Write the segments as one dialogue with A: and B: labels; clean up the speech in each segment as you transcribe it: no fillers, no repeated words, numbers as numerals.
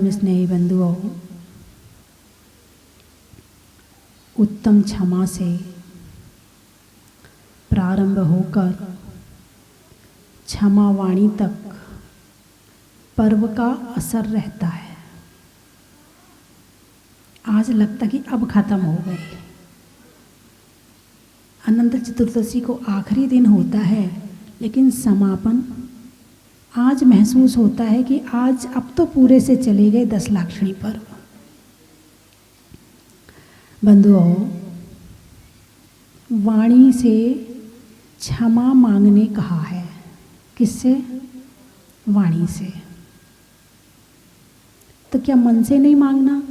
A: धर्म स्नेही बंधुओं, उत्तम क्षमा से प्रारंभ होकर क्षमा वाणी तक पर्व का असर रहता है। आज लगता कि अब खत्म हो गए। अनंत चतुर्दशी को आखिरी दिन होता है, लेकिन समापन आज महसूस होता है कि आज अब तो पूरे से चले गए 10 लाक्षणी पर्व। बंधुओं, वाणी से क्षमा मांगने कहा है। किससे? वाणी से। तो क्या मन से नहीं मांगना,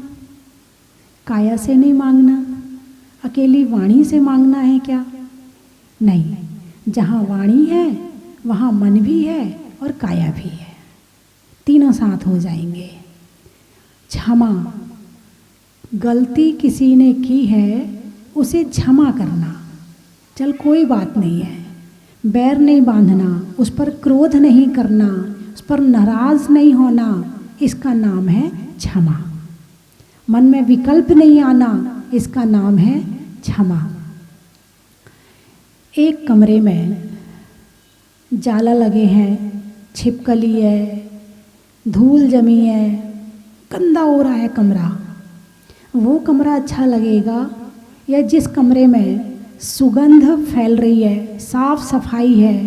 A: काया से नहीं मांगना, अकेली वाणी से मांगना है क्या? नहीं, जहाँ वाणी है वहाँ मन भी है और काया भी है, तीनों साथ हो जाएंगे। क्षमा, गलती किसी ने की है उसे क्षमा करना। चल कोई बात नहीं है, बैर नहीं बांधना, उस पर क्रोध नहीं करना, उस पर नाराज नहीं होना, इसका नाम है क्षमा। मन में विकल्प नहीं आना, इसका नाम है क्षमा। एक कमरे में जाला लगे हैं, छिपकली है, धूल जमी है, गंदा हो रहा है कमरा। वो कमरा अच्छा लगेगा या जिस कमरे में सुगंध फैल रही है, साफ सफाई है,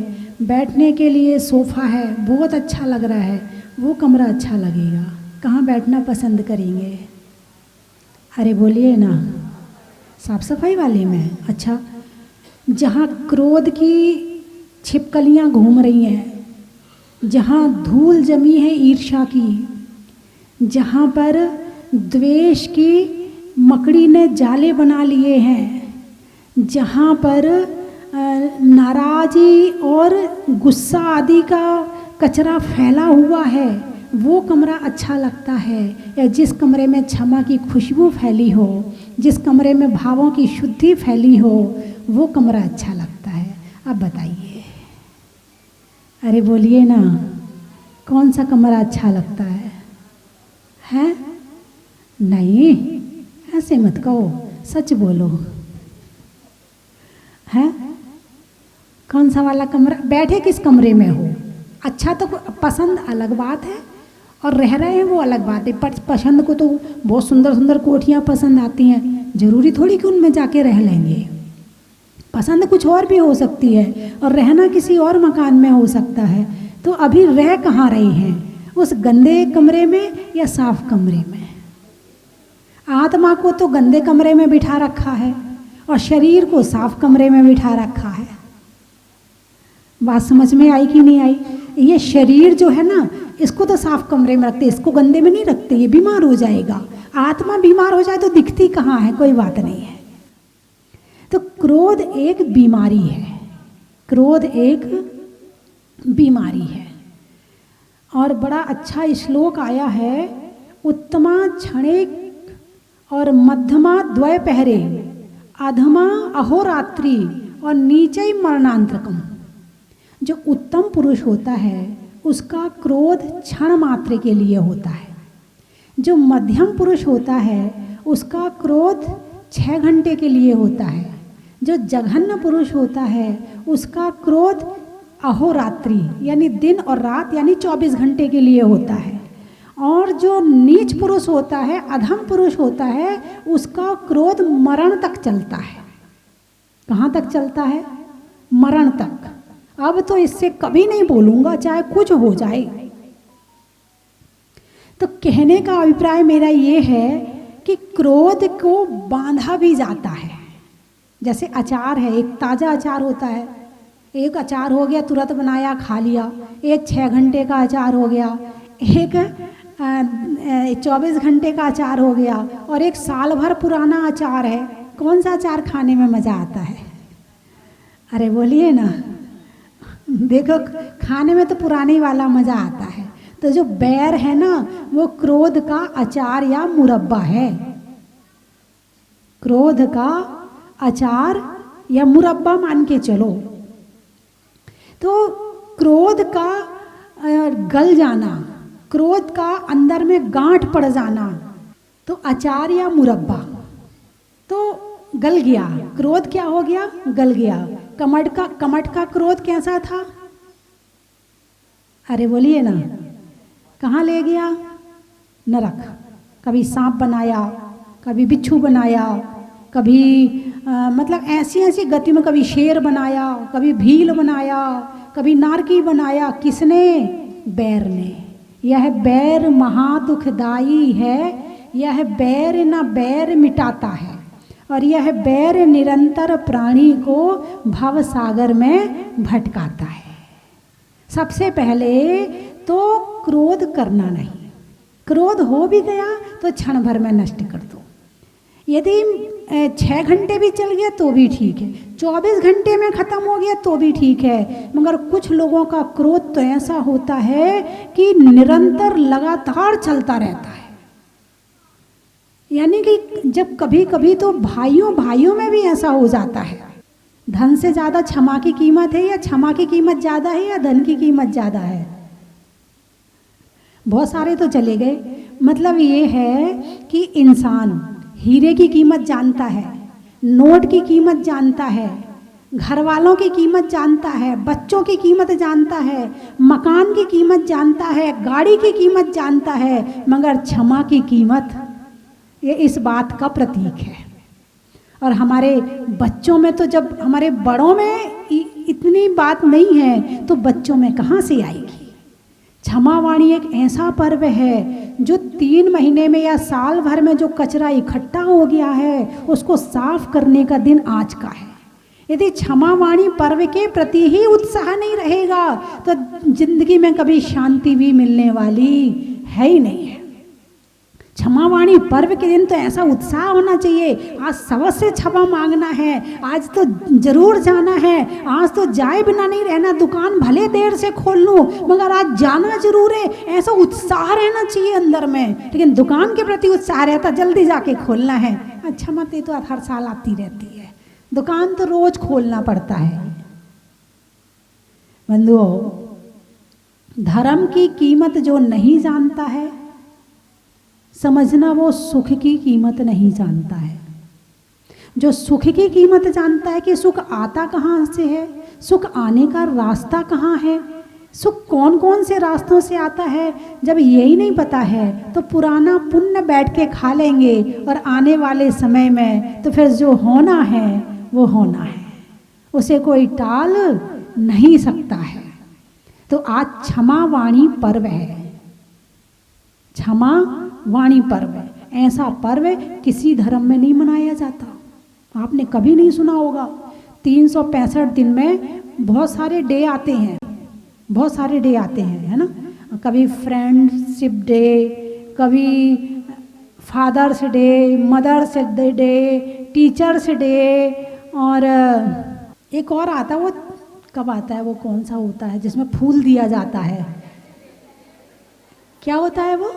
A: बैठने के लिए सोफ़ा है, बहुत अच्छा लग रहा है, वो कमरा अच्छा लगेगा? कहाँ बैठना पसंद करेंगे? अरे बोलिए ना, साफ सफाई वाले में। अच्छा, जहाँ क्रोध की छिपकलियाँ घूम रही हैं, जहाँ धूल जमी है ईर्ष्या की, जहाँ पर द्वेष की मकड़ी ने जाले बना लिए हैं, जहाँ पर नाराज़ी और गुस्सा आदि का कचरा फैला हुआ है, वो कमरा अच्छा लगता है? या जिस कमरे में क्षमा की खुशबू फैली हो, जिस कमरे में भावों की शुद्धि फैली हो, वो कमरा अच्छा लगता है? अब बताइए, अरे बोलिए ना, कौन सा कमरा अच्छा लगता है? हैं? नहीं, ऐसे मत कहो, सच बोलो। हैं? कौन सा वाला कमरा? बैठे किस कमरे में हो, अच्छा तो पसंद अलग बात है और रह रहे हैं वो अलग बात है। पसंद को तो बहुत सुंदर सुंदर कोठियाँ पसंद आती हैं, ज़रूरी थोड़ी कि उनमें जाके रह लेंगे। पसंद कुछ और भी हो सकती है और रहना किसी और मकान में हो सकता है। तो अभी रह कहाँ रही हैं, उस गंदे कमरे में या साफ कमरे में? आत्मा को तो गंदे कमरे में बिठा रखा है और शरीर को साफ कमरे में बिठा रखा है। बात समझ में आई कि नहीं आई? ये शरीर जो है ना, इसको तो साफ कमरे में रखते, इसको गंदे में नहीं रखते, ये बीमार हो जाएगा। आत्मा बीमार हो जाए तो दिखती कहाँ है? कोई बात नहीं है। तो क्रोध एक बीमारी है, क्रोध एक बीमारी है। और बड़ा अच्छा श्लोक आया है, उत्तमा क्षणिक और मध्यमा द्वयपहरे, अधमा अहोरात्रि और नीचे मरणांतकम। जो उत्तम पुरुष होता है उसका क्रोध क्षण मात्र के लिए होता है। जो मध्यम पुरुष होता है उसका क्रोध 6 घंटे के लिए होता है। जो जघन्य पुरुष होता है उसका क्रोध अहोरात्रि यानी दिन और रात यानी 24 घंटे के लिए होता है। और जो नीच पुरुष होता है, अधम पुरुष होता है, उसका क्रोध मरण तक चलता है। कहाँ तक चलता है? मरण तक। अब तो इससे कभी नहीं बोलूँगा, चाहे कुछ हो जाए। तो कहने का अभिप्राय मेरा ये है कि क्रोध को बांधा भी जाता है। जैसे अचार है, एक ताज़ा अचार होता है, एक अचार हो गया तुरंत बनाया खा लिया, एक 6 घंटे का अचार हो गया, एक 24 घंटे का अचार हो गया, और एक साल भर पुराना अचार है। कौन सा अचार खाने में मज़ा आता है? अरे बोलिए ना। देखो, खाने में तो पुराने वाला मज़ा आता है। तो जो बैर है ना, वो क्रोध का अचार या मुरब्बा है। क्रोध का अचार या मुरब्बा मान के चलो। तो क्रोध का गल जाना क्रोध का अंदर में गांठ पड़ जाना, तो अचार या मुरब्बा तो गल गया, क्रोध क्या हो गया, गल गया। कमठ का क्रोध कैसा था, अरे बोलिए ना, कहाँ ले गया, नरक। कभी सांप बनाया, कभी बिच्छू बनाया, कभी मतलब ऐसी ऐसी गति में, कभी शेर बनाया, कभी भील बनाया, कभी नारकी बनाया। किसने, बैर ने। यह बैर महा दुखदाई है, यह बैर न बैर मिटाता है, और यह बैर निरंतर प्राणी को भव सागर में भटकाता है। सबसे पहले तो क्रोध करना नहीं, क्रोध हो भी गया तो क्षण भर में नष्ट कर दो। यदि 6 घंटे भी चल गया तो भी ठीक है, 24 घंटे में ख़त्म हो गया तो भी ठीक है। मगर कुछ लोगों का क्रोध तो ऐसा होता है कि निरंतर लगातार चलता रहता है। यानी कि जब कभी कभी तो भाइयों भाइयों में भी ऐसा हो जाता है। धन से ज़्यादा क्षमा की कीमत है, या क्षमा की कीमत ज़्यादा है, या धन की कीमत ज़्यादा है। बहुत सारे तो चले गए। मतलब ये है कि इंसान हीरे की कीमत जानता है, नोट की कीमत जानता है, घर वालों की कीमत जानता है, बच्चों की कीमत जानता है, मकान की कीमत जानता है, गाड़ी की कीमत जानता है, मगर क्षमा की कीमत, ये इस बात का प्रतीक है। और हमारे बच्चों में तो, जब हमारे बड़ों में इतनी बात नहीं है तो बच्चों में कहाँ से आएगी। क्षमावाणी एक ऐसा पर्व है जो 3 महीने में या साल भर में जो कचरा इकट्ठा हो गया है उसको साफ करने का दिन आज का है। यदि क्षमावाणी पर्व के प्रति ही उत्साह नहीं रहेगा तो जिंदगी में कभी शांति भी मिलने वाली है ही नहीं है। क्षमावाणी पर्व के दिन तो ऐसा उत्साह होना चाहिए, आज सबसे क्षमा मांगना है, आज तो जरूर जाना है, आज तो जाए बिना नहीं रहना, दुकान भले देर से खोल लूँ मगर आज जाना जरूर है, ऐसा उत्साह रहना चाहिए अंदर में। लेकिन दुकान के प्रति उत्साह रहता, जल्दी जाके खोलना है। क्षमा तो हर साल आती रहती है, दुकान तो रोज खोलना पड़ता है। बंधुओं, धर्म की कीमत जो नहीं जानता है, समझना वो सुख की कीमत नहीं जानता है। जो सुख की कीमत जानता है कि सुख आता कहाँ से है, सुख आने का रास्ता कहाँ है, सुख कौन कौन से रास्तों से आता है, जब यही नहीं पता है तो पुराना पुण्य बैठ के खा लेंगे और आने वाले समय में तो फिर जो होना है वो होना है, उसे कोई टाल नहीं सकता है। तो आज क्षमा वाणी पर्व है, क्षमा वाणी पर्व है। ऐसा पर्व किसी धर्म में नहीं मनाया जाता, आपने कभी नहीं सुना होगा। 365 दिन में बहुत सारे डे आते हैं, बहुत सारे डे आते हैं, है ना। कभी फ्रेंडशिप डे, कभी father's day, mother's day, teacher's day, और एक और आता है, वो कब आता है, वो कौन सा होता है जिसमें फूल दिया जाता है, क्या होता है वो,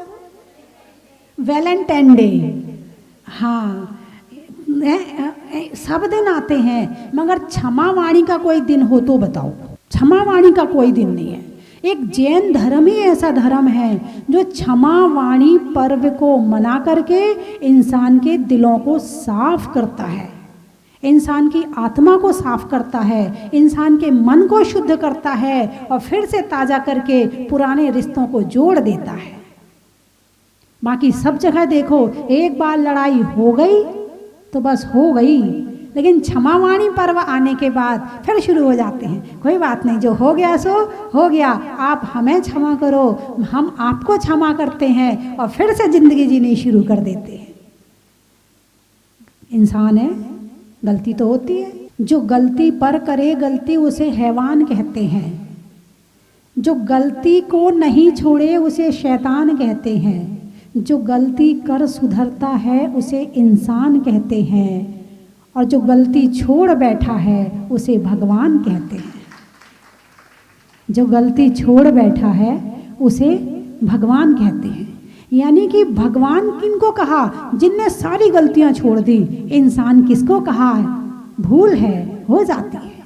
A: वैलेंटाइन डे। हाँ, सब दिन आते हैं मगर क्षमा वाणी का कोई दिन हो तो बताओ। क्षमा वाणी का कोई दिन नहीं है। एक जैन धर्म ही ऐसा धर्म है जो क्षमा वाणी पर्व को मना करके इंसान के दिलों को साफ करता है, इंसान की आत्मा को साफ करता है, इंसान के मन को शुद्ध करता है और फिर से ताज़ा करके पुराने रिश्तों को जोड़ देता है। बाकी सब जगह देखो, एक बार लड़ाई हो गई तो बस हो गई, लेकिन क्षमावाणी पर्व आने के बाद फिर शुरू हो जाते हैं। कोई बात नहीं, जो हो गया सो हो गया, आप हमें क्षमा करो, हम आपको क्षमा करते हैं, और फिर से जिंदगी जीनी शुरू कर देते हैं। इंसान है, गलती तो होती है। जो गलती पर करे गलती उसे हैवान कहते हैं, जो गलती को नहीं छोड़े उसे शैतान कहते हैं, जो गलती कर सुधरता है उसे इंसान कहते हैं, और जो गलती छोड़ बैठा है उसे भगवान कहते हैं। जो गलती छोड़ बैठा है उसे भगवान कहते हैं। यानी कि भगवान किनको कहा, जिनने सारी गलतियां छोड़ दी। इंसान किसको कहा है, भूल है, हो जाती है,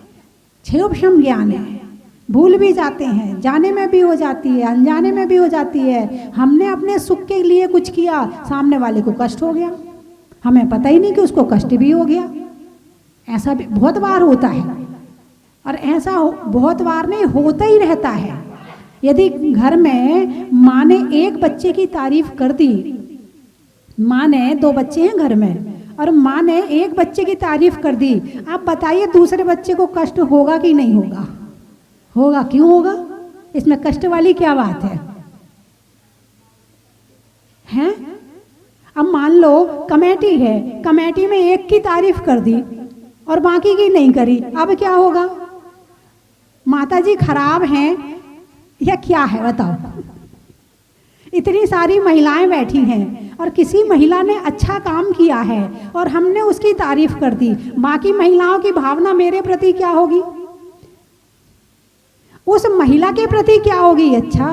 A: क्षयोपशम ज्ञान है, भूल भी जाते हैं, जाने में भी हो जाती है, अनजाने में भी हो जाती है। हमने अपने सुख के लिए कुछ किया, सामने वाले को कष्ट हो गया, हमें पता ही नहीं कि उसको कष्ट भी हो गया। ऐसा भी बहुत बार होता है, और ऐसा बहुत बार नहीं, होता ही रहता है। यदि घर में माँ ने एक बच्चे की तारीफ कर दी, माँ ने 2 बच्चे हैं घर में, और माँ ने एक बच्चे की तारीफ कर दी, आप बताइए दूसरे बच्चे को कष्ट होगा कि नहीं होगा? होगा। क्यों होगा? इसमें कष्ट वाली क्या बात है? हैं? अब मान लो कमेटी है, कमेटी में एक की तारीफ कर दी और बाकी की नहीं करी, अब क्या होगा? माता जी खराब हैं या क्या है बताओ? इतनी सारी महिलाएं बैठी हैं और किसी महिला ने अच्छा काम किया है और हमने उसकी तारीफ कर दी, बाकी महिलाओं की भावना मेरे प्रति क्या होगी? उस महिला के प्रति क्या होगी? अच्छा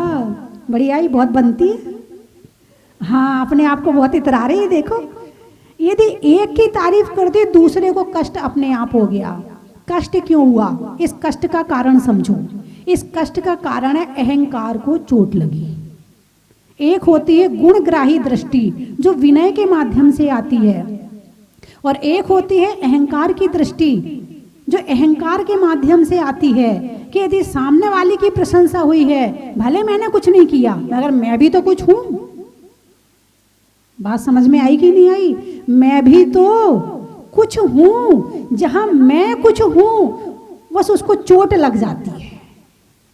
A: बढ़िया ही बहुत बनती है, हाँ अपने आप को बहुत इतरा रही है। देखो, यदि एक की तारीफ कर दी, दूसरे को कष्ट अपने आप हो गया। कष्ट क्यों हुआ? इस कष्ट का कारण समझो। इस कष्ट का कारण है अहंकार को चोट लगी। एक होती है गुणग्राही दृष्टि जो विनय के माध्यम से आती है, और एक होती है अहंकार की दृष्टि जो अहंकार के माध्यम से आती है कि यदि सामने वाले की प्रशंसा हुई है, भले मैंने कुछ नहीं किया मगर मैं भी तो कुछ हूं। बात समझ में आई कि नहीं आई? मैं भी तो कुछ हूं। जहां मैं कुछ हूं बस उसको चोट लग जाती है।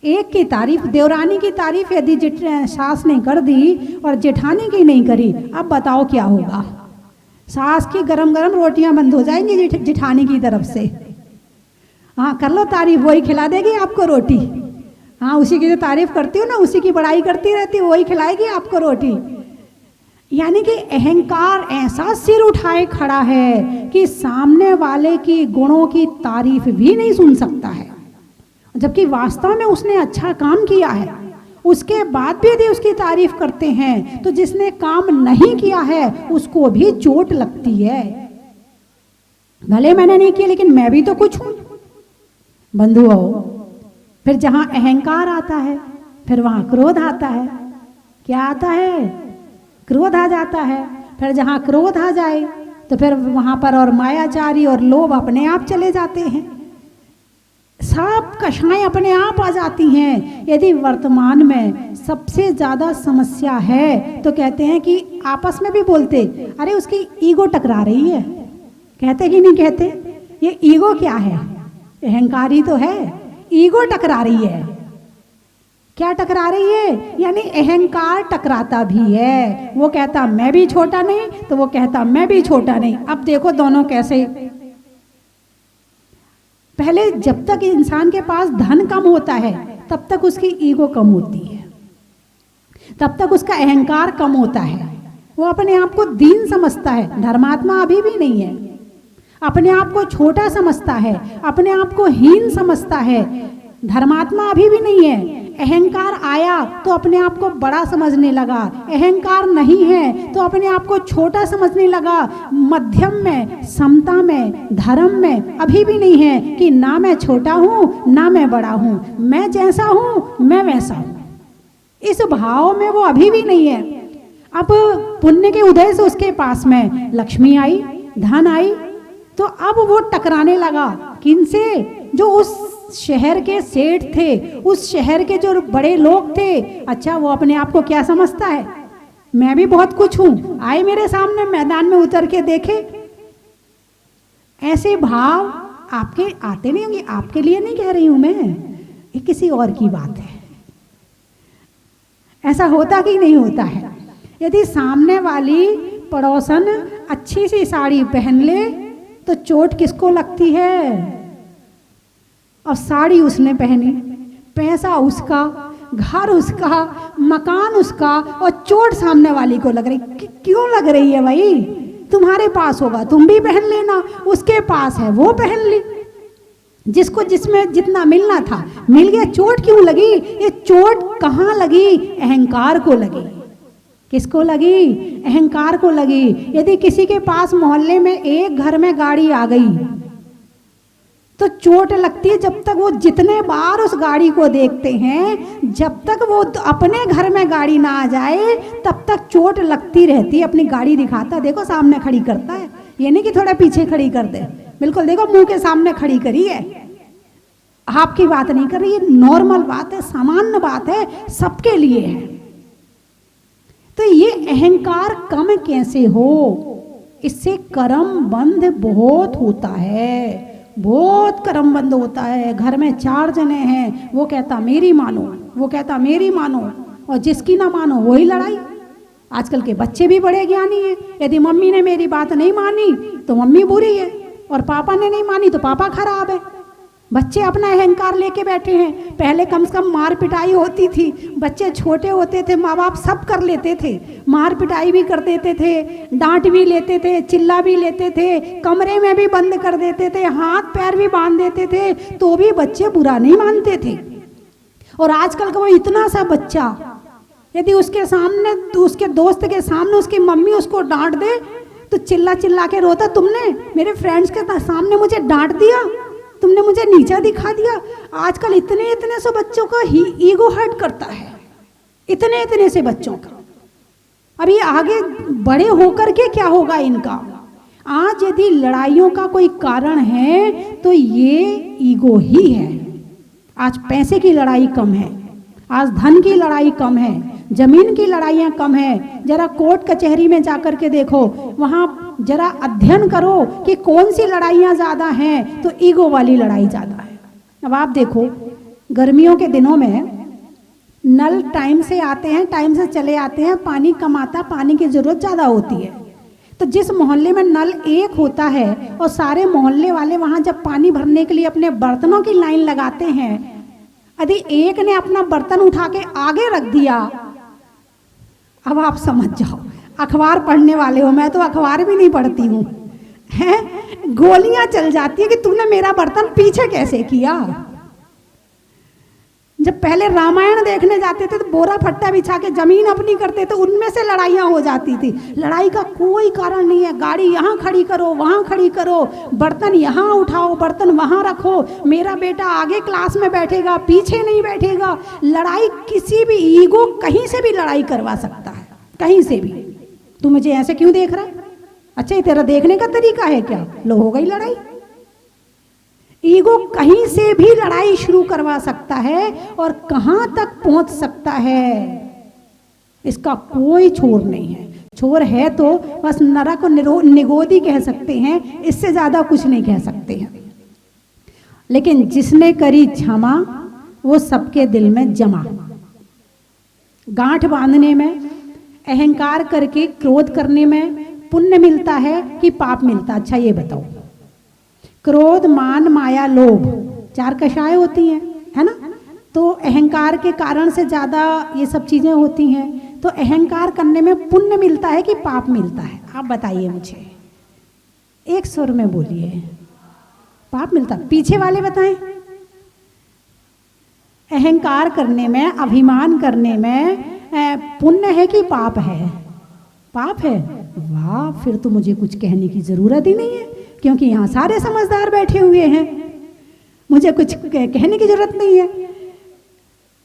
A: एक की तारीफ, देवरानी की तारीफ यदि सास ने कर दी और जेठानी की नहीं करी, अब बताओ क्या होगा? सास की गरम गरम रोटियां बंद हो जाएंगी जेठानी की तरफ से। हाँ कर लो तारीफ, वही खिला देगी आपको रोटी। हाँ उसी की जो तारीफ करती हो ना, उसी की बड़ाई करती रहती, वही खिलाएगी आपको रोटी। यानी कि अहंकार ऐसा सिर उठाए खड़ा है कि सामने वाले की गुणों की तारीफ भी नहीं सुन सकता है, जबकि वास्तव में उसने अच्छा काम किया है। उसके बाद भी यदि उसकी तारीफ करते हैं तो जिसने काम नहीं किया है उसको भी चोट लगती है। भले मैंने नहीं किया लेकिन मैं भी तो कुछ हूं। बंधुओं, फिर जहां अहंकार आता है फिर वहां क्रोध आता है। क्या आता है? क्रोध आ जाता है। फिर जहां क्रोध आ जाए तो फिर वहां पर और मायाचारी और लोभ अपने आप चले जाते हैं। सब कषाएं अपने आप आ जाती हैं। यदि वर्तमान में सबसे ज्यादा समस्या है तो कहते हैं कि आपस में भी बोलते, अरे उसकी ईगो टकरा रही है। कहते कि नहीं कहते? ये ईगो क्या है? अहंकार ही तो है। ईगो टकरा रही है। क्या टकरा रही है? यानी अहंकार टकराता भी है। वो कहता मैं भी छोटा नहीं, तो वो कहता मैं भी छोटा नहीं। अब देखो दोनों कैसे। पहले जब तक इंसान के पास धन कम होता है तब तक उसकी ईगो कम होती है, तब तक उसका अहंकार कम होता है। वो अपने आप को दीन समझता है, धर्मात्मा अभी भी नहीं है। अपने आप को छोटा समझता है, अपने आप को हीन समझता है, धर्मात्मा अभी भी नहीं है। अहंकार आया तो अपने आप को बड़ा समझने लगा, अहंकार नहीं है तो अपने आप को छोटा समझने लगा। मध्यम में, समता में, धर्म में अभी भी नहीं है कि ना मैं छोटा हूं ना मैं बड़ा हूं, मैं जैसा हूं मैं वैसा हूं। इस भाव में वो अभी भी नहीं है। अब पुण्य के उदय से उसके पास में लक्ष्मी आई, धन आई, तो अब वो टकराने लगा। किनसे? जो उस शहर के सेठ थे, उस शहर के जो बड़े लोग थे। अच्छा वो अपने आप को क्या समझता है? मैं भी बहुत कुछ हूं, आए मेरे सामने मैदान में उतर के देखे। ऐसे भाव आपके आते नहीं होंगे। आपके लिए नहीं कह रही हूं मैं, ये किसी और की बात है। ऐसा होता कि नहीं होता है? यदि सामने वाली पड़ोसन अच्छी सी साड़ी पहन ले तो चोट किसको लगती है? और साड़ी उसने पहनी, पैसा उसका, घर उसका, मकान उसका, और चोट सामने वाली को लग रही। क्यों लग रही है भाई? तुम्हारे पास होगा तुम भी पहन लेना, उसके पास है वो पहन ली। जिसको जिसमें जितना मिलना था मिल गया, चोट क्यों लगी? ये चोट कहाँ लगी? अहंकार को लगी। किसको लगी? अहंकार को लगी। यदि किसी के पास मोहल्ले में एक घर में गाड़ी आ गई तो चोट लगती है जब तक वो जितने बार उस गाड़ी को देखते हैं, जब तक वो अपने घर में गाड़ी ना आ जाए तब तक चोट लगती रहती है। अपनी गाड़ी दिखाता, देखो सामने खड़ी करता है, ये नहीं कि थोड़ा पीछे खड़ी कर दे, बिल्कुल देखो मुंह के सामने खड़ी करी है। आपकी बात नहीं कर रही, ये नॉर्मल बात है, सामान्य बात है, सबके लिए है। तो ये अहंकार कम कैसे हो? इससे कर्म बंध बहुत होता है, बहुत कर्म बंद होता है। घर में 4 जने हैं, वो कहता मेरी मानो, वो कहता मेरी मानो, और जिसकी ना मानो वही लड़ाई। आजकल के बच्चे भी बड़े ज्ञानी हैं, यदि मम्मी ने मेरी बात नहीं मानी तो मम्मी बुरी है, और पापा ने नहीं मानी तो पापा खराब है। बच्चे अपना अहंकार लेके बैठे हैं। पहले कम से कम मार पिटाई होती थी, बच्चे छोटे होते थे, माँ बाप सब कर लेते थे, मार पिटाई भी कर देते थे, डांट भी लेते थे, चिल्ला भी लेते थे, कमरे में भी बंद कर देते थे, हाथ पैर भी बांध देते थे, तो भी बच्चे बुरा नहीं मानते थे। और आजकल का वो इतना सा बच्चा, यदि उसके सामने, उसके दोस्त के सामने उसकी मम्मी उसको डांट दे तो चिल्ला चिल्ला के रोता, तुमने मेरे फ्रेंड्स के सामने मुझे डांट दिया, तुमने मुझे नीचा दिखा दिया। आजकल इतने इतने से बच्चों का ही ईगो हर्ट करता है, इतने इतने से बच्चों का। अब ये आगे बड़े होकर के क्या होगा इनका? आज यदि लड़ाइयों का कोई कारण है तो ये ईगो ही है। आज पैसे की लड़ाई कम है, आज धन की लड़ाई कम है, जमीन की लड़ाइयाँ कम है। जरा कोर्ट कचहरी में जाकर के देखो, वहाँ जरा अध्ययन करो कि कौन सी लड़ाइयाँ ज़्यादा हैं, तो ईगो वाली लड़ाई ज़्यादा है। अब आप देखो, गर्मियों के दिनों में नल टाइम से आते हैं, टाइम से चले आते हैं, पानी कम आता, पानी की ज़रूरत ज़्यादा होती है। तो जिस मोहल्ले में नल एक होता है और सारे मोहल्ले वाले वहाँ जब पानी भरने के लिए अपने बर्तनों की लाइन लगाते हैं, यदि एक ने अपना बर्तन उठा के आगे रख दिया, अब आप समझ जाओ, अखबार पढ़ने वाले हो, मैं तो अखबार भी नहीं पढ़ती हूँ, हैं, गोलियां चल जाती है कि तूने मेरा बर्तन पीछे कैसे किया। जब पहले रामायण देखने जाते थे तो बोरा फट्टा बिछा के जमीन अपनी करते थे, उनमें से लड़ाइयाँ हो जाती थी। लड़ाई का कोई कारण नहीं है, गाड़ी यहाँ खड़ी करो, वहाँ खड़ी करो, बर्तन यहाँ उठाओ, बर्तन वहाँ रखो, मेरा बेटा आगे क्लास में बैठेगा, पीछे नहीं बैठेगा। लड़ाई किसी भी ईगो कहीं से भी लड़ाई करवा सकता है, कहीं से भी। तू मुझे ऐसे क्यों देख रहा है? अच्छा, ये तेरा देखने का तरीका है क्या? लो हो गई लड़ाई। ईगो कहीं से भी लड़ाई शुरू करवा सकता है और कहां तक पहुंच सकता है, इसका कोई छोर नहीं है। छोर है तो बस नरक को निगोदी कह सकते हैं, इससे ज्यादा कुछ नहीं कह सकते हैं। लेकिन जिसने करी क्षमा वो सबके दिल में जमा। गांठ बांधने में, अहंकार करके क्रोध करने में पुण्य मिलता है कि पाप मिलता? अच्छा ये बताओ। क्रोध, मान, माया, लोभ, 4 कषाय होती हैं, है ना? तो अहंकार के कारण से ज़्यादा ये सब चीज़ें होती हैं। तो अहंकार करने में पुण्य मिलता है कि पाप मिलता है? आप बताइए मुझे, एक सुर में बोलिए। पाप मिलता। पीछे वाले बताएं। अहंकार करने में, अभिमान करने में पुण्य है कि पाप है? पाप है। वाह, फिर तो मुझे कुछ कहने की जरूरत ही नहीं है, क्योंकि यहाँ सारे समझदार बैठे हुए हैं, मुझे कुछ कहने की जरूरत नहीं है।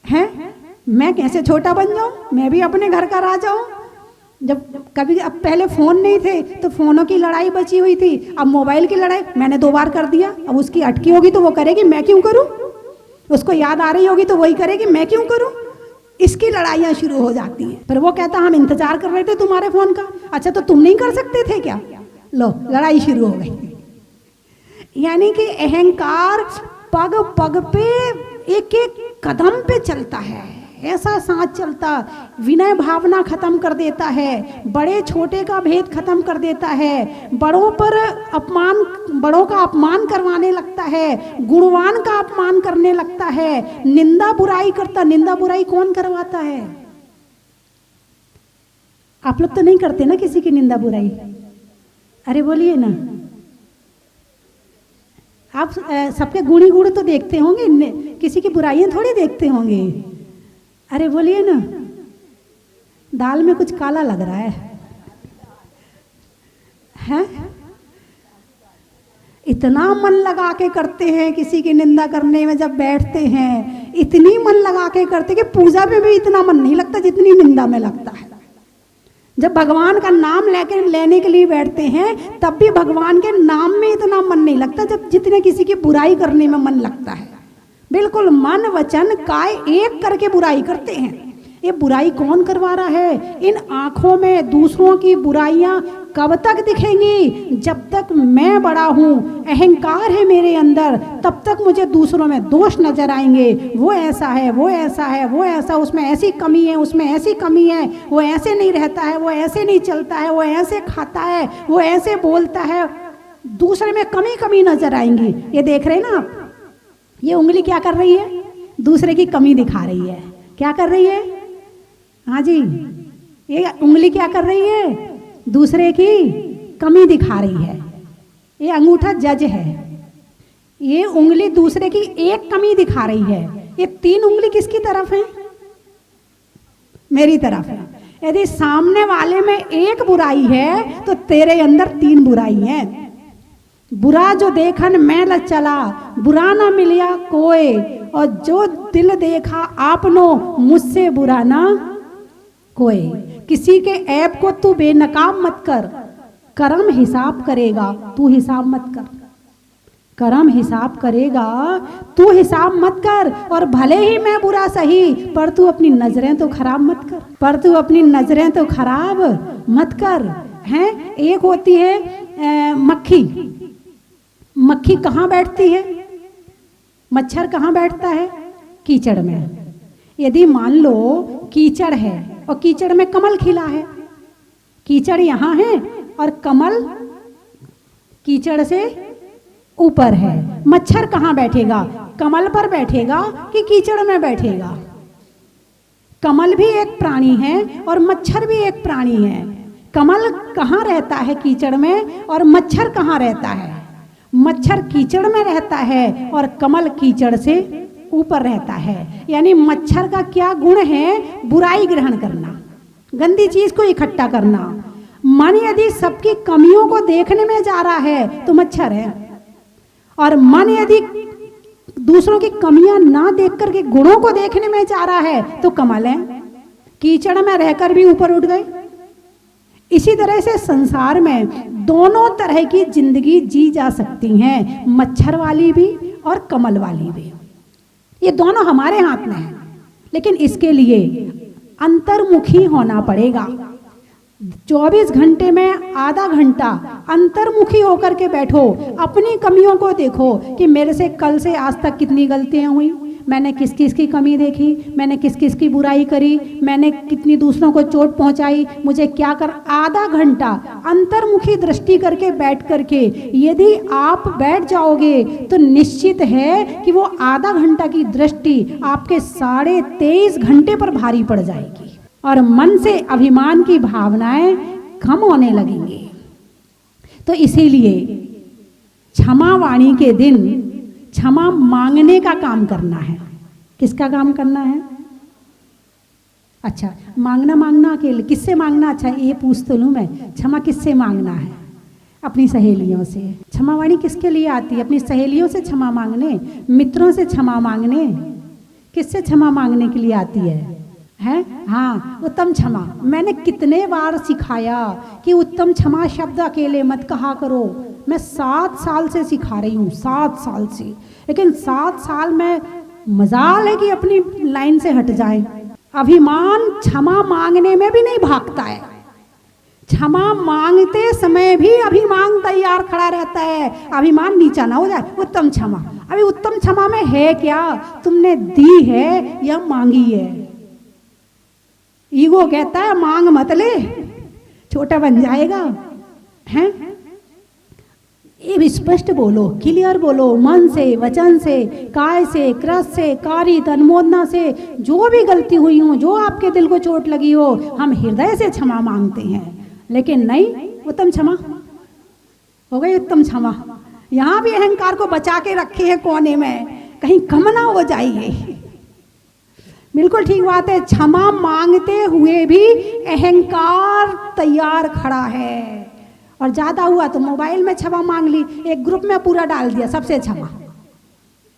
A: हैं? मैं कैसे छोटा बन जाऊँ? मैं भी अपने घर का राजा हूँ। जब कभी, अब पहले फ़ोन नहीं थे तो फ़ोनों की लड़ाई बची हुई थी, अब मोबाइल की लड़ाई मैंने 2 बार कर दिया, अब उसकी अटकी होगी तो वो करेगी, मैं क्यों करूँ? उसको याद आ रही होगी तो वही करेगी, मैं क्यों करूँ? इसकी लड़ाइयाँ शुरू हो जाती हैं। फिर वो कहता हम इंतजार कर रहे थे तुम्हारे फ़ोन का। अच्छा, तो तुम नहीं कर सकते थे क्या? लो, लड़ाई शुरू हो गई। यानी कि अहंकार पग पग पे, एक एक कदम पे चलता है, ऐसा साथ चलता, विनय भावना खत्म कर देता है, बड़े छोटे का भेद खत्म कर देता है, बड़ों पर अपमान, बड़ों का अपमान करवाने लगता है, गुणवान का अपमान करने लगता है, निंदा बुराई करता। निंदा बुराई कौन करवाता है? आप लोग तो नहीं करते ना किसी की निंदा बुराई? अरे बोलिए ना। आप सबके गुणी गुण तो देखते होंगे, किसी की बुराइयां थोड़ी देखते होंगे। अरे बोलिए ना। दाल में कुछ काला लग रहा है? इतना मन लगा के करते हैं, किसी की निंदा करने में जब बैठते हैं इतनी मन लगा के करते कि पूजा में भी इतना मन नहीं लगता जितनी निंदा में लगता है। जब भगवान का नाम लेने के लिए बैठते हैं तब भी भगवान के नाम में इतना मन नहीं लगता जब जितने किसी की बुराई करने में मन लगता है। बिल्कुल मन वचन काय एक करके बुराई करते हैं। ये बुराई कौन करवा रहा है? इन आंखों में दूसरों की बुराइयां कब तक दिखेंगी? जब तक मैं बड़ा हूँ, अहंकार है मेरे अंदर, तब तक मुझे दूसरों में दोष नजर आएंगे। वो ऐसा है, वो ऐसा है, वो ऐसा, उसमें ऐसी कमी है, उसमें ऐसी कमी है, वो ऐसे नहीं रहता है, वो ऐसे नहीं चलता है, वो ऐसे खाता है, वो ऐसे बोलता है। दूसरे में कमी कमी नजर आएंगी। ये देख रहे हैं ना आप, ये उंगली क्या कर रही है? दूसरे की कमी दिखा रही है। क्या कर रही है? हाँ जी, ये उंगली क्या कर रही है? दूसरे की कमी दिखा रही है। ये अंगूठा जज है, ये उंगली दूसरे की एक कमी दिखा रही है। ये तीन उंगली किसकी तरफ है? मेरी तरफ है। यदि सामने वाले में एक बुराई है तो तेरे अंदर तीन बुराई है। बुरा जो देखन मैं ल चला, बुरा ना मिलिया कोई, और जो दिल देखा आपनो, मुझसे बुरा ना कोई। किसी के ऐब को तू बेनकाब मत कर, कर्म हिसाब करेगा, तू हिसाब मत कर। कर्म हिसाब करेगा, तू हिसाब मत कर। और भले ही मैं बुरा सही, पर तू अपनी नजरें तो खराब मत कर, पर तू अपनी नजरें तो खराब मत कर। हैं, एक होती है मक्खी। मक्खी कहाँ बैठती है? मच्छर कहाँ बैठता है? कीचड़ में। यदि मान लो कीचड़ है और कीचड़ में कमल खिला है, कीचड़ यहाँ है और कमल कीचड़ से ऊपर है, मच्छर कहाँ बैठेगा? कमल पर बैठेगा कि कीचड़ में बैठेगा? कमल भी एक प्राणी है और मच्छर भी एक प्राणी है। कमल कहाँ रहता है? कीचड़ में। और मच्छर कहाँ रहता है? मच्छर कीचड़ में रहता है और कमल कीचड़ से ऊपर रहता है। यानी मच्छर का क्या गुण है? बुराई ग्रहण करना, गंदी चीज को इकट्ठा करना। मन यदि सबकी कमियों को देखने में जा रहा है तो मच्छर है, और मन यदि दूसरों की कमियां ना देख करके गुणों को देखने में जा रहा है तो कमल है। कीचड़ में रहकर भी ऊपर उठ गए। इसी तरह से संसार में दोनों तरह की जिंदगी जी जा सकती हैं, मच्छर वाली भी और कमल वाली भी। ये दोनों हमारे हाथ में है, लेकिन इसके लिए अंतर्मुखी होना पड़ेगा। 24 घंटे में आधा घंटा अंतर्मुखी होकर के बैठो, अपनी कमियों को देखो कि मेरे से कल से आज तक कितनी गलतियां हुई, मैंने किस किस की कमी देखी, मैंने किस किस की बुराई करी, मैंने कितनी दूसरों को चोट पहुंचाई, मुझे क्या कर। आधा घंटा अंतर्मुखी दृष्टि करके बैठ करके यदि आप बैठ जाओगे तो निश्चित है कि वो आधा घंटा की दृष्टि आपके 23.5 घंटे पर भारी पड़ जाएगी और मन से अभिमान की भावनाएं कम होने लगेंगी। तो इसीलिए क्षमा वाणी के दिन क्षमा मांगने का काम करना है। किसका काम करना है? अच्छा, मांगना अकेले किससे मांगना? अच्छा, ये पूछ तो लूँ मैं, क्षमा किससे मांगना है? अपनी सहेलियों से। क्षमा वाणी किसके लिए आती है? अपनी सहेलियों से क्षमा मांगने, मित्रों से क्षमा मांगने। किससे क्षमा मांगने के लिए आती है? हाँ, उत्तम क्षमा। मैंने कितने बार सिखाया कि उत्तम क्षमा शब्द अकेले मत कहा करो। मैं 7 साल से सिखा रही हूँ, 7 साल से, लेकिन 7 साल में मजाल है कि अपनी लाइन से हट जाए। अभिमान क्षमा मांगने में भी नहीं भागता है। क्षमा मांगते समय भी अभिमान तैयार खड़ा रहता है, अभिमान नीचा ना हो जाए। उत्तम क्षमा, अभी उत्तम क्षमा में है क्या? तुमने दी है या मांगी है? ईगो कहता है मांग मत ले, छोटा बन जाएगा। हैं? ये स्पष्ट बोलो, क्लियर बोलो, मन से, वचन से, काय से, क्रस से, कारित अनुमोदना से। जो भी गलती हुई हो, जो आपके दिल को चोट लगी हो, हम हृदय से क्षमा मांगते हैं। लेकिन नहीं, उत्तम क्षमा हो गई। उत्तम क्षमा यहाँ भी अहंकार को बचा के रखे हैं कोने में, कहीं कम ना हो जाइए। बिल्कुल ठीक बात है। क्षमा मांगते हुए भी अहंकार तैयार खड़ा है और ज़्यादा हुआ तो मोबाइल में क्षमा मांग ली, एक ग्रुप में पूरा डाल दिया सबसे क्षमा।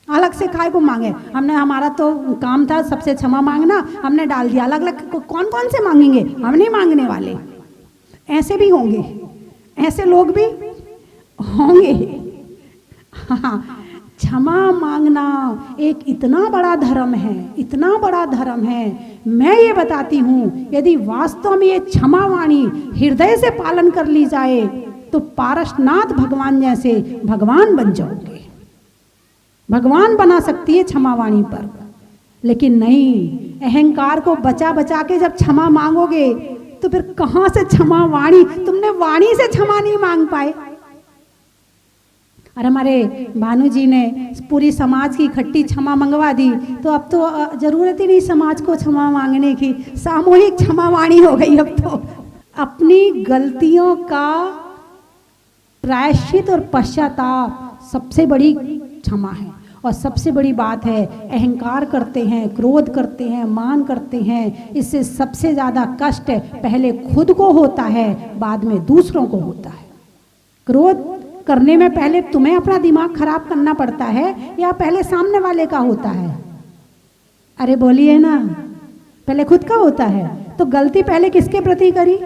A: अलग से काय को मांगे, हमने हमारा तो काम था सबसे क्षमा मांगना, हमने डाल दिया अलग अलग। कौन कौन से मांगेंगे, हम नहीं मांगने वाले। ऐसे भी होंगे, ऐसे लोग भी होंगे। हाँ, क्षमा मांगना एक इतना बड़ा धर्म है, इतना बड़ा धर्म है। मैं ये बताती हूँ, यदि वास्तव में ये क्षमा वाणी हृदय से पालन कर ली जाए तो पारसनाथ भगवान जैसे भगवान बन जाओगे। भगवान बना सकती है क्षमा वाणी पर। लेकिन नहीं, अहंकार को बचा बचा के जब क्षमा मांगोगे तो फिर कहाँ से क्षमा वाणी, तुमने वाणी से क्षमा नहीं मांग पाए। और हमारे भानु जी ने पूरी समाज की इकट्ठी क्षमा मंगवा दी, तो अब तो जरूरत ही नहीं समाज को क्षमा मांगने की, सामूहिक क्षमा वाणी हो गई। अब तो अपनी गलतियों का प्रायश्चित और पश्चाताप सबसे बड़ी क्षमा है। और सबसे बड़ी बात है, अहंकार करते हैं, क्रोध करते हैं, मान करते हैं, इससे सबसे ज़्यादा कष्ट पहले खुद को होता है, बाद में दूसरों को होता है। क्रोध करने में पहले तुम्हें अपना दिमाग खराब करना पड़ता है या पहले सामने वाले का होता है? अरे बोलिए ना, पहले खुद का होता है। तो गलती पहले किसके प्रति करी?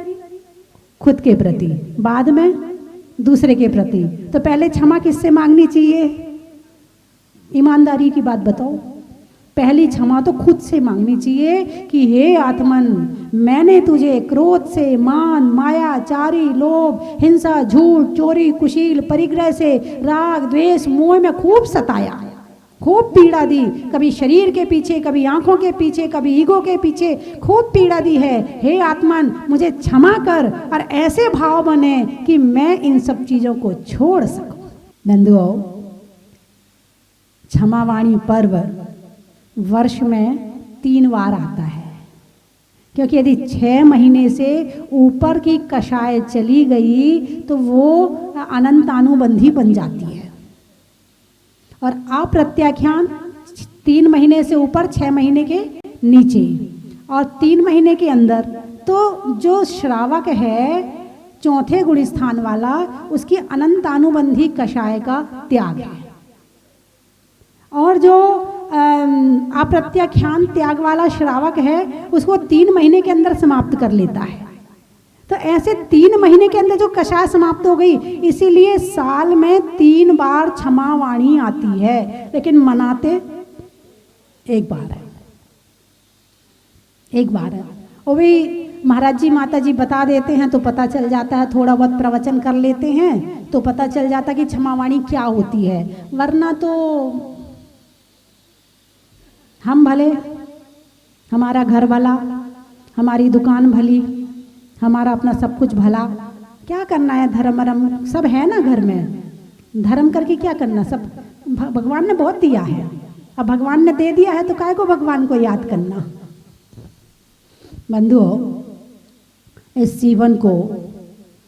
A: खुद के प्रति, बाद में दूसरे के प्रति। तो पहले क्षमा किससे मांगनी चाहिए? ईमानदारी की बात बताओ। पहली क्षमा तो खुद से मांगनी चाहिए कि हे आत्मन, मैंने तुझे क्रोध से, मान, माया, चारी, लोभ, हिंसा, झूठ, चोरी, कुशील, परिग्रह से, राग, द्वेष, मोह में खूब सताया, खूब पीड़ा दी। कभी शरीर के पीछे, कभी आंखों के पीछे, कभी ईगो के पीछे खूब पीड़ा दी है। हे आत्मन, मुझे क्षमा कर और ऐसे भाव बने कि मैं इन सब चीज़ों को छोड़ सकूं। बंधुओं, क्षमावाणी पर्व वर्ष में 3 बार आता है, क्योंकि यदि 6 महीने से ऊपर की कषाय चली गई तो वो अनंतानुबंधी बन जाती है। और अप्रत्याख्यान 3 महीने से ऊपर, 6 महीने के नीचे और 3 महीने के अंदर। तो जो श्रावक है, चौथे गुण स्थान वाला, उसकी अनंतानुबंधी कषाय का त्याग है। और जो अप्रत्याख्यान त्याग वाला श्रावक है, उसको 3 महीने के अंदर समाप्त कर लेता है। तो ऐसे 3 महीने के अंदर जो कषाय समाप्त हो गई, इसीलिए साल में 3 बार क्षमा वाणी आती है, लेकिन मनाते एक बार है, एक बार है। वो भी महाराज जी, माता जी बता देते हैं तो पता चल जाता है, थोड़ा बहुत प्रवचन कर लेते हैं तो पता चल जाता है कि क्षमा वाणी क्या होती है। वरना तो हम भले, हमारा घर भला, हमारी दुकान भली, हमारा अपना सब कुछ भला, क्या करना है? धर्म वरम सब है ना घर में, धर्म करके क्या करना? सब भगवान ने बहुत दिया है। अब भगवान ने दे दिया है तो काहे को भगवान को याद करना। बंधुओं, इस जीवन को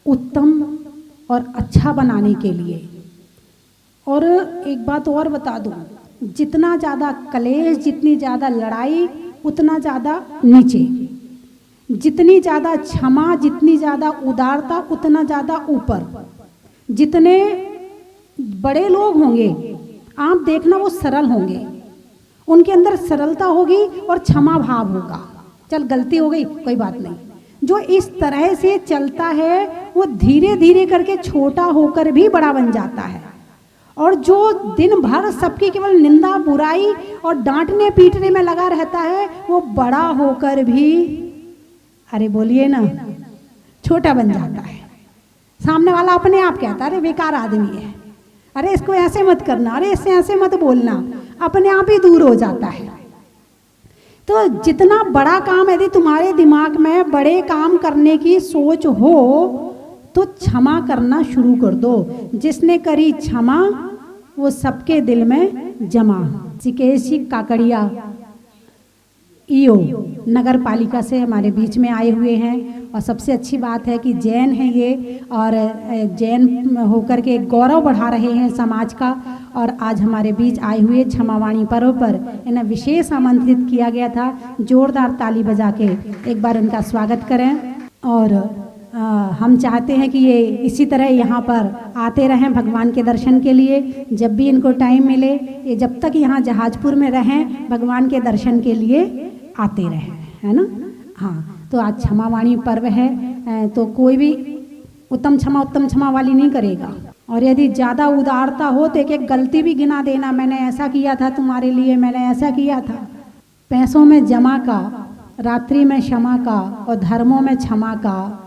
A: उत्तम और अच्छा बनाने के लिए, और एक बात और बता दूं, जितना ज़्यादा कलेश, जितनी ज़्यादा लड़ाई, उतना ज़्यादा नीचे। जितनी ज़्यादा क्षमा, जितनी ज़्यादा उदारता, उतना ज़्यादा ऊपर। जितने बड़े लोग होंगे, आप देखना वो सरल होंगे, उनके अंदर सरलता होगी और क्षमा भाव होगा। चल गलती हो गई, कोई बात नहीं। जो इस तरह से चलता है वो धीरे धीरे करके छोटा होकर भी बड़ा बन जाता है। और जो दिन भर सबकी केवल निंदा, बुराई और डांटने पीटने में लगा रहता है, वो बड़ा होकर भी, अरे बोलिए ना, छोटा बन जाता है। सामने वाला अपने आप कहता है अरे बेकार आदमी है, अरे इसको ऐसे मत करना, अरे इससे ऐसे मत बोलना, अपने आप ही दूर हो जाता है। तो जितना बड़ा काम, यदि तुम्हारे दिमाग में बड़े काम करने की सोच हो तो क्षमा करना शुरू कर दो। जिसने करी क्षमा वो सबके दिल में जमा। ऋषिकेश जी काकड़िया ईओ नगर पालिका से हमारे बीच में आए हुए हैं, और सबसे अच्छी बात है कि जैन हैं ये, और जैन होकर के गौरव बढ़ा रहे हैं समाज का। और आज हमारे बीच आए हुए क्षमावाणी पर्व पर इन्हें विशेष आमंत्रित किया गया था। जोरदार ताली बजा के एक बार उनका स्वागत करें। और हम चाहते हैं कि ये इसी तरह यहाँ पर आते रहें भगवान के दर्शन के लिए। जब भी इनको टाइम मिले, ये जब तक यहाँ जहाजपुर में रहें भगवान के दर्शन के लिए आते रहें, है ना। हाँ, तो आज क्षमा वाणी पर्व है, तो कोई भी उत्तम क्षमा वाली नहीं करेगा। और यदि ज़्यादा उदारता हो तो एक एक गलती भी गिना देना, मैंने ऐसा किया था तुम्हारे लिए, मैंने ऐसा किया था। पैसों में जमा का, रात्रि में क्षमा का, और धर्मों में क्षमा का,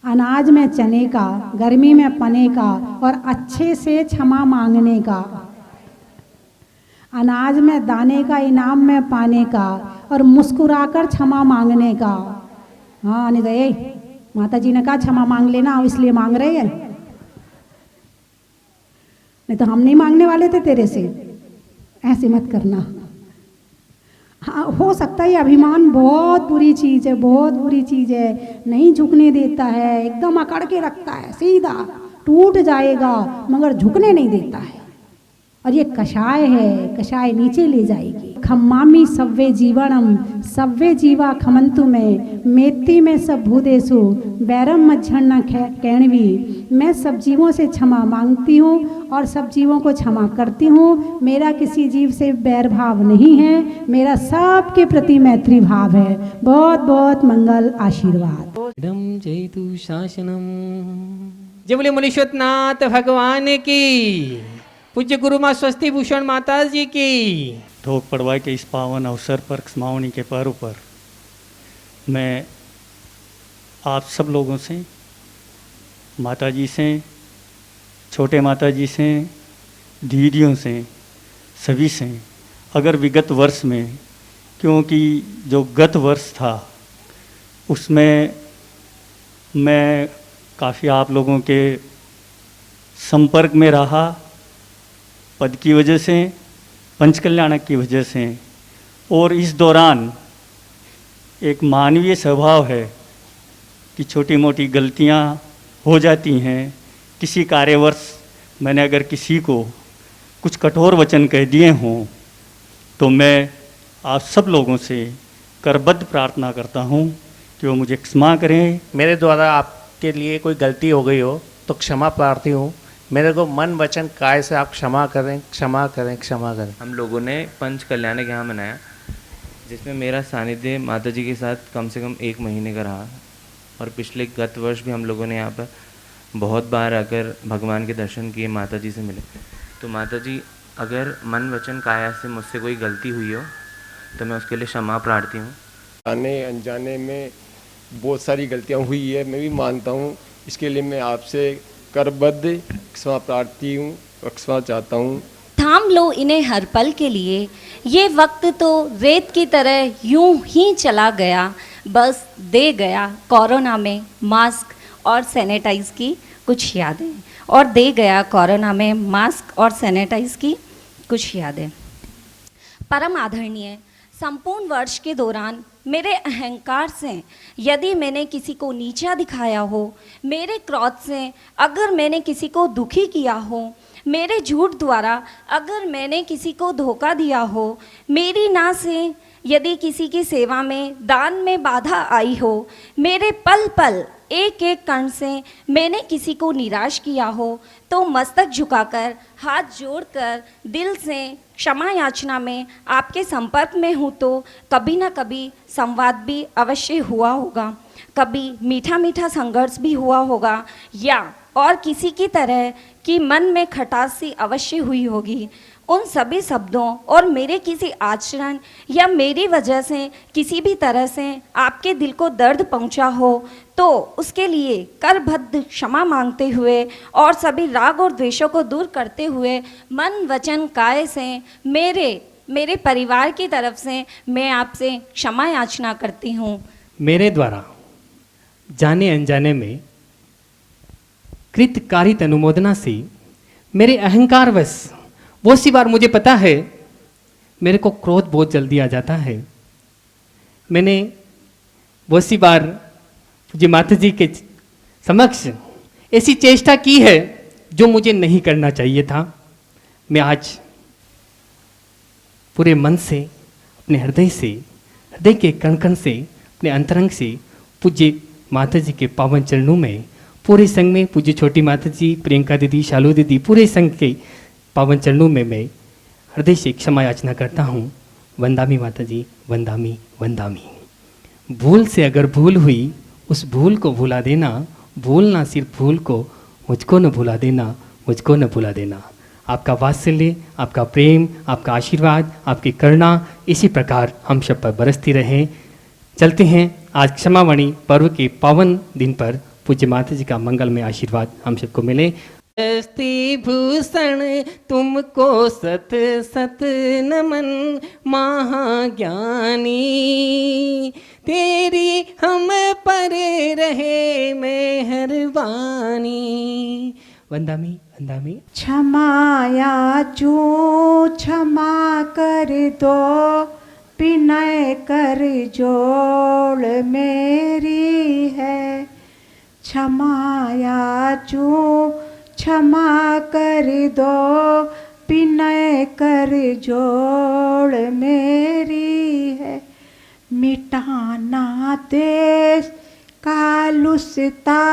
A: अनाज में चने का, गर्मी में पने का, और अच्छे से क्षमा मांगने का। अनाज में दाने का, इनाम में पाने का, और मुस्कुराकर क्षमा मांगने का। हाँ, नहीं तो ये माता जी ने कहा क्षमा मांग लेना, इसलिए मांग रहे हैं, नहीं तो हम नहीं मांगने वाले थे तेरे से। ऐसे मत करना। हाँ, हो सकता है अभिमान बहुत बुरी चीज़ है, बहुत बुरी चीज़ है, नहीं झुकने देता है, एकदम अकड़ के रखता है, सीधा टूट जाएगा मगर झुकने नहीं देता है। और ये कषाय है, कषाय नीचे ले जाएगी। खम्मामी सव्वे जीवनम सव्वे जीवा खमंतु में मेत्ती में सब भूदेशु बैरम मज्झन्ना कैणवी। मैं सब जीवों से क्षमा मांगती हूँ और सब जीवों को क्षमा करती हूँ। मेरा किसी जीव से बैर भाव नहीं है, मेरा सबके प्रति मैत्री भाव है। बहुत बहुत मंगल आशीर्वाद।
B: जय तु शासनम। जय बोले मनीषोत्नाथ भगवान की। पूज्य गुरु माँ स्वस्ति भूषण माता जी की।
C: ढोक पड़वा के इस पावन अवसर पर क्षमावणी के पर्व पर मैं आप सब लोगों से, माता जी से, छोटे माता जी से, दीदियों से, सभी से, अगर विगत वर्ष में, क्योंकि जो गत वर्ष था उसमें मैं काफ़ी आप लोगों के संपर्क में रहा, पद की वजह से, पंचकल्याणक की वजह से। और इस दौरान एक मानवीय स्वभाव है कि छोटी मोटी गलतियां हो जाती हैं। किसी कार्यवर्ष मैंने अगर किसी को कुछ कठोर वचन कह दिए हों तो मैं आप सब लोगों से करबद्ध प्रार्थना करता हूं कि वो मुझे क्षमा करें।
D: मेरे द्वारा आपके लिए कोई गलती हो गई हो तो क्षमा प्रार्थी हूँ। मेरे को मन वचन काय से आप क्षमा करें, क्षमा करें, क्षमा करें।
E: हम लोगों ने पंच कल्याणक यहाँ मनाया, जिसमें मेरा सानिध्य माता जी के साथ कम से कम 1 महीने का रहा। और पिछले गत वर्ष भी हम लोगों ने यहाँ पर बहुत बार आकर भगवान के दर्शन किए, माता जी से मिले। तो माता जी, अगर मन वचन काया से मुझसे कोई गलती हुई हो तो मैं उसके लिए क्षमा प्रार्थी हूँ।
F: जाने अनजाने में बहुत सारी गलतियाँ हुई है, मैं भी मानता हूँ। इसके लिए मैं आपसे करबद्ध क्षमा प्रार्थी हूँ और क्षमा चाहता हूँ।
G: थाम लो इन्हें हर पल के लिए, ये वक्त तो रेत की तरह यूं ही चला गया, बस दे गया कोरोना में मास्क और सैनिटाइज की कुछ यादें, और दे गया कोरोना में मास्क और सैनिटाइज की कुछ यादें। परम आदरणीय, संपूर्ण वर्ष के दौरान मेरे अहंकार से यदि मैंने किसी को नीचा दिखाया हो, मेरे क्रोध से अगर मैंने किसी को दुखी किया हो, मेरे झूठ द्वारा अगर मैंने किसी को धोखा दिया हो, मेरी ना से यदि किसी की सेवा में, दान में बाधा आई हो, मेरे पल पल एक एक कण से मैंने किसी को निराश किया हो, तो मस्तक झुकाकर, हाथ जोड़कर, दिल से क्षमा याचना में आपके संपर्क में हूँ। तो कभी ना कभी संवाद भी अवश्य हुआ होगा, कभी मीठा मीठा संघर्ष भी हुआ होगा, या और किसी की तरह कि मन में खटास सी अवश्य हुई होगी। उन सभी शब्दों और मेरे किसी आचरण या मेरी वजह से किसी भी तरह से आपके दिल को दर्द पहुंचा हो तो उसके लिए करबद्ध क्षमा मांगते हुए और सभी राग और द्वेषों को दूर करते हुए मन वचन काय से मेरे परिवार की तरफ से मैं आपसे क्षमा याचना करती हूँ।
B: मेरे द्वारा जाने अनजाने में कृत कारित अनुमोदना से मेरे अहंकारवश बहुत सी बार मुझे पता है मेरे को क्रोध बहुत जल्दी आ जाता है। मैंने बहुत सी बार जी माता जी के समक्ष ऐसी चेष्टा की है जो मुझे नहीं करना चाहिए था। मैं आज पूरे मन से, अपने हृदय से, हृदय के कण कण से, अपने अंतरंग से पूज्य माता जी के पावन चरणों में, पूरे संघ में पूज्य छोटी माता जी, प्रियंका दीदी, शालू दीदी, पूरे संघ के पावन चरणों में मैं हृदय से क्षमा याचना करता हूँ। वंदामी माता जी, वंदामी वंदामी। भूल से अगर भूल हुई, उस भूल को भुला देना, भूलना सिर्फ भूल को, मुझको न भुला देना, मुझको न भुला देना। आपका वात्सल्य, आपका प्रेम, आपका आशीर्वाद, आपकी करुणा इसी प्रकार हम सब पर बरसती रहे। चलते हैं आज क्षमावाणी पर्व के पावन दिन पर पूज्य माता जी का मंगलमय आशीर्वाद हम सबको मिले। अस्ति भूषण तुमको सत सत नमन महाज्ञानी, तेरी हम पर रहे मेहरबानी। वंदामी वंदामी।
A: क्षमा याचू क्षमा कर दो, विनय कर जोड़ मेरी है। क्षमा याचू क्षमा कर दो, विनय कर जोड़ मेरी है। मिटाना देश कालुसता,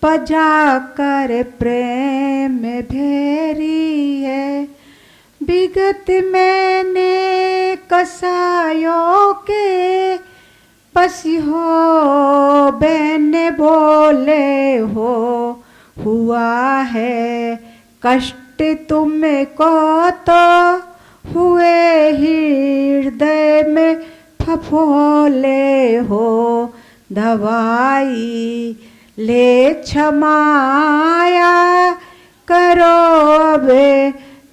A: बजा कर प्रेम भेरी है। विगत मैंने कसायों के पसी हो, बहने बोले हो, हुआ है कष्ट तुमको तो हुए हृदय में फफोले हो। दवाई ले क्षमाया करो, अब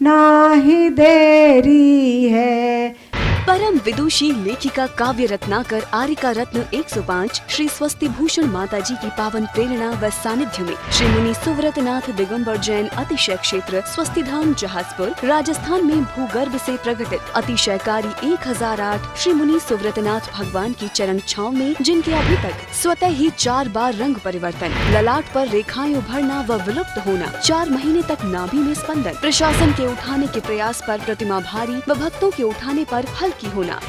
A: नाही देरी है।
H: परम विदुषी लेखिका काव्य रत्नाकर आरिका रत्न 105 श्री स्वस्ति भूषण माता जी की पावन प्रेरणा व सानिध्य में श्री मुनि सुव्रतनाथ दिगंबर जैन अतिशय क्षेत्र स्वस्ति धाम जहाजपुर राजस्थान में भूगर्भ से प्रकटित अतिशयकारी 1008 श्री मुनि सुव्रतनाथ भगवान की चरण छांव में, जिनके अभी तक स्वतः ही 4 बार रंग परिवर्तन, ललाट पर रेखाएं उभरना व विलुप्त होना, 4 महीने तक नाभि में स्पंदन, प्रशासन के उठाने के प्रयास पर प्रतिमा भारी व भक्तों के उठाने पर हल्की होना,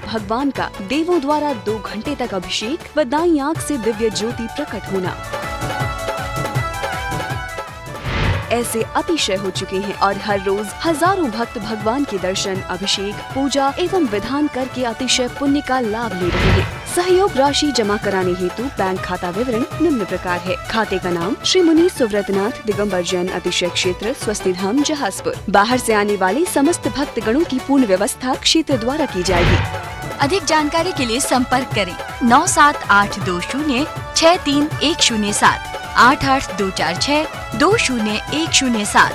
H: भगवान का देवों द्वारा 2 घंटे तक अभिषेक व दाईं आंख से दिव्य ज्योति प्रकट होना, ऐसे अतिशय हो चुके हैं और हर रोज हजारों भक्त भगवान के दर्शन, अभिषेक, पूजा एवं विधान करके अतिशय पुण्य का लाभ ले रहे हैं। सहयोग राशि जमा कराने हेतु बैंक खाता विवरण निम्न प्रकार है। खाते का नाम श्री मुनि सुव्रतनाथ दिगंबर जैन अतिशय क्षेत्र स्वस्ति धाम जहाजपुर। बाहर से आने वाले समस्त भक्त गणों की पूर्ण व्यवस्था क्षेत्र द्वारा की जाएगी।
I: अधिक जानकारी के लिए संपर्क करें 9782063107, 8824620107।